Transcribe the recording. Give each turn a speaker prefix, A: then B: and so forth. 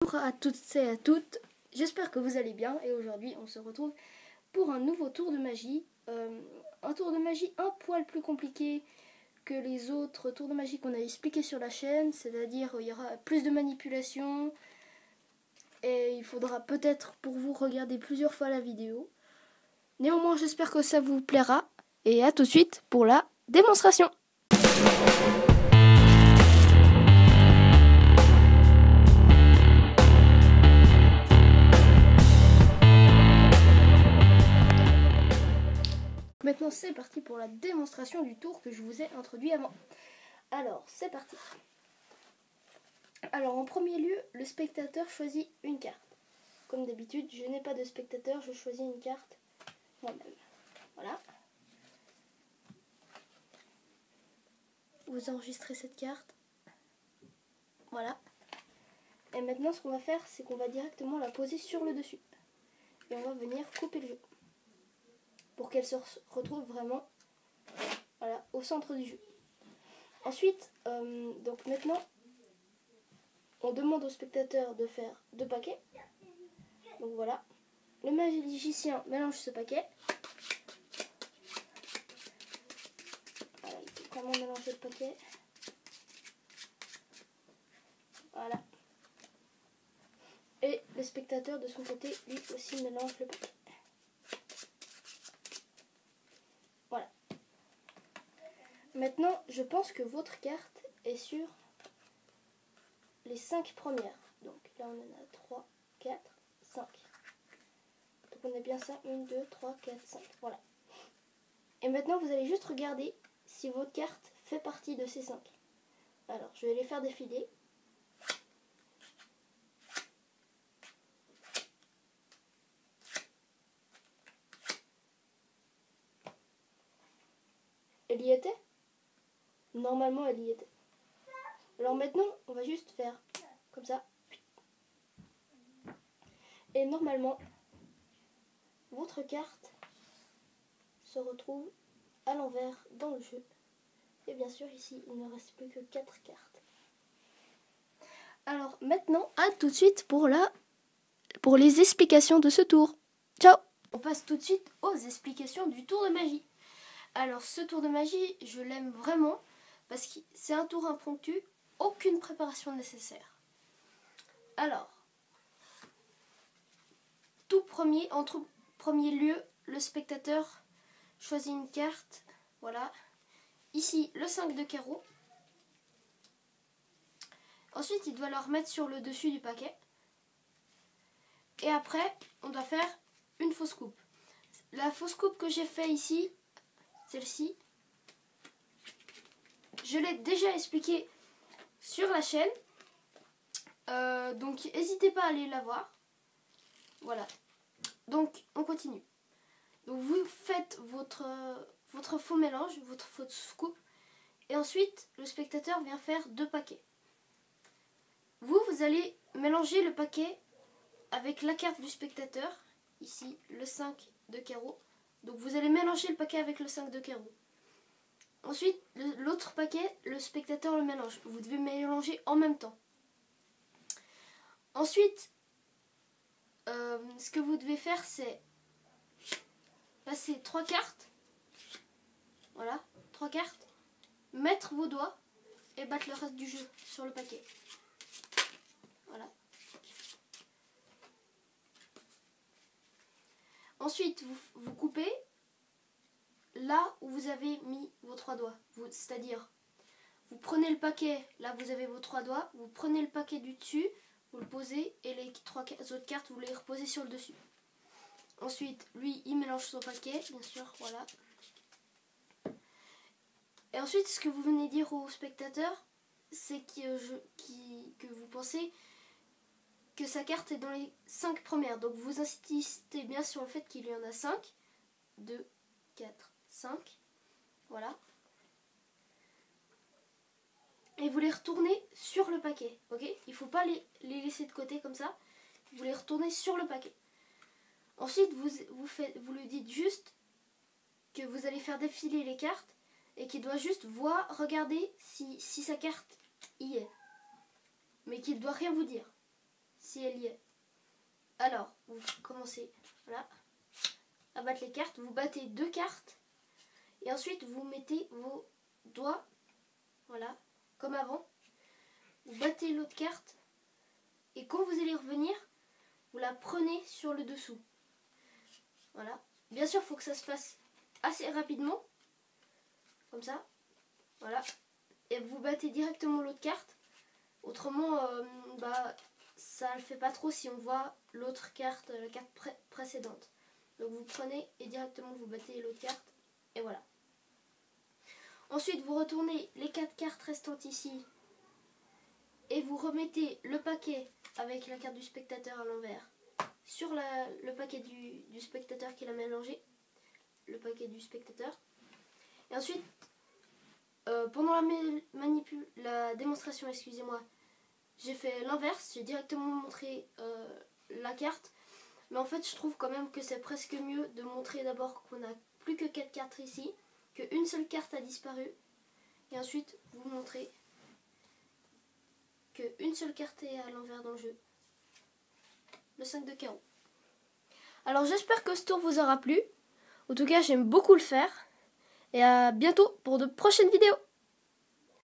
A: Bonjour à toutes et à toutes, j'espère que vous allez bien et aujourd'hui on se retrouve pour un nouveau tour de magie. Un tour de magie un poil plus compliqué que les autres tours de magie qu'on a expliqués sur la chaîne, c'est-à-dire il y aura plus de manipulation et il faudra peut-être pour vous regarder plusieurs fois la vidéo. Néanmoins j'espère que ça vous plaira et à tout de suite pour la démonstration. Maintenant c'est parti pour la démonstration du tour que je vous ai introduit avant. Alors c'est parti. Alors en premier lieu, le spectateur choisit une carte. Comme d'habitude, je n'ai pas de spectateur, je choisis une carte moi-même. Voilà. Vous enregistrez cette carte. Voilà. Et maintenant ce qu'on va faire, c'est qu'on va directement la poser sur le dessus. Et on va venir couper le jeu. Pour qu'elle se retrouve vraiment voilà, au centre du jeu. Ensuite, donc maintenant, on demande au spectateur de faire 2 paquets. Donc voilà. Le magicien mélange ce paquet. Voilà, il faut vraiment mélanger le paquet. Voilà. Et le spectateur de son côté, lui aussi mélange le paquet. Voilà. Maintenant, je pense que votre carte est sur les 5 premières. Donc là, on en a 3, 4, 5. Donc on a bien ça. 1, 2, 3, 4, 5. Voilà. Et maintenant, vous allez juste regarder si votre carte fait partie de ces 5. Alors, je vais les faire défiler. Elle y était? Normalement, elle y était. Alors maintenant, on va juste faire comme ça. Et normalement, votre carte se retrouve à l'envers dans le jeu. Et bien sûr, ici, il ne reste plus que 4 cartes. Alors maintenant, à tout de suite pour les explications de ce tour. Ciao! On passe tout de suite aux explications du tour de magie. Alors ce tour de magie, je l'aime vraiment parce que c'est un tour impromptu, aucune préparation nécessaire. Alors, en tout premier lieu, le spectateur choisit une carte. Voilà. Ici, le 5 de carreau. Ensuite, il doit le remettre sur le dessus du paquet. Et après, on doit faire une fausse coupe. La fausse coupe que j'ai fait ici, celle-ci, je l'ai déjà expliqué sur la chaîne. Donc, n'hésitez pas à aller la voir. Voilà. Donc, on continue. Donc, vous faites votre faux mélange, votre fausse coupe. Et ensuite, le spectateur vient faire 2 paquets. Vous allez mélanger le paquet avec la carte du spectateur. Ici, le 5 de carreau. Donc, vous allez mélanger le paquet avec le 5 de carreau. Ensuite, l'autre paquet, le spectateur le mélange. Vous devez mélanger en même temps. Ensuite, ce que vous devez faire, c'est passer 3 cartes. Voilà, 3 cartes. Mettre vos doigts et battre le reste du jeu sur le paquet. Voilà. Ensuite, vous coupez là où vous avez mis vos 3 doigts. C'est-à-dire, vous prenez le paquet, là vous avez vos 3 doigts, vous prenez le paquet du dessus, vous le posez et les 3 autres cartes, vous les reposez sur le dessus. Ensuite, lui, il mélange son paquet, bien sûr, voilà. Et ensuite, ce que vous venez dire au spectateur, c'est que vous pensez que sa carte est dans les 5 premières. Donc vous insistez bien sur le fait qu'il y en a 5. 2, 4, 5. Voilà. Et vous les retournez sur le paquet. Ok? Il ne faut pas les laisser de côté comme ça. Vous les retournez sur le paquet. Ensuite, vous lui dites juste que vous allez faire défiler les cartes et qu'il doit juste regarder si sa carte y est. Mais qu'il ne doit rien vous dire. si elle y est. Alors, vous commencez voilà, à battre les cartes. Vous battez 2 cartes. Et ensuite, vous mettez vos doigts. Voilà, comme avant. Vous battez l'autre carte. Et quand vous allez revenir, vous la prenez sur le dessous. Voilà. Bien sûr, il faut que ça se fasse assez rapidement. Comme ça. Voilà. Et vous battez directement l'autre carte. Autrement, ça ne le fait pas trop si on voit l'autre carte, la carte précédente. Donc vous prenez et directement vous battez l'autre carte. Et voilà. Ensuite, vous retournez les 4 cartes restantes ici. Et vous remettez le paquet avec la carte du spectateur à l'envers sur le paquet du spectateur qui l'a mélangé. Le paquet du spectateur. Et ensuite, pendant la démonstration, excusez-moi, j'ai fait l'inverse. J'ai directement montré la carte. Mais en fait, je trouve quand même que c'est presque mieux de montrer d'abord qu'on n'a plus que 4 cartes ici. Qu'une seule carte a disparu. Et ensuite, vous montrez qu'une seule carte est à l'envers dans le jeu. Le 5 de carreau. Alors j'espère que ce tour vous aura plu. En tout cas, j'aime beaucoup le faire. Et à bientôt pour de prochaines vidéos.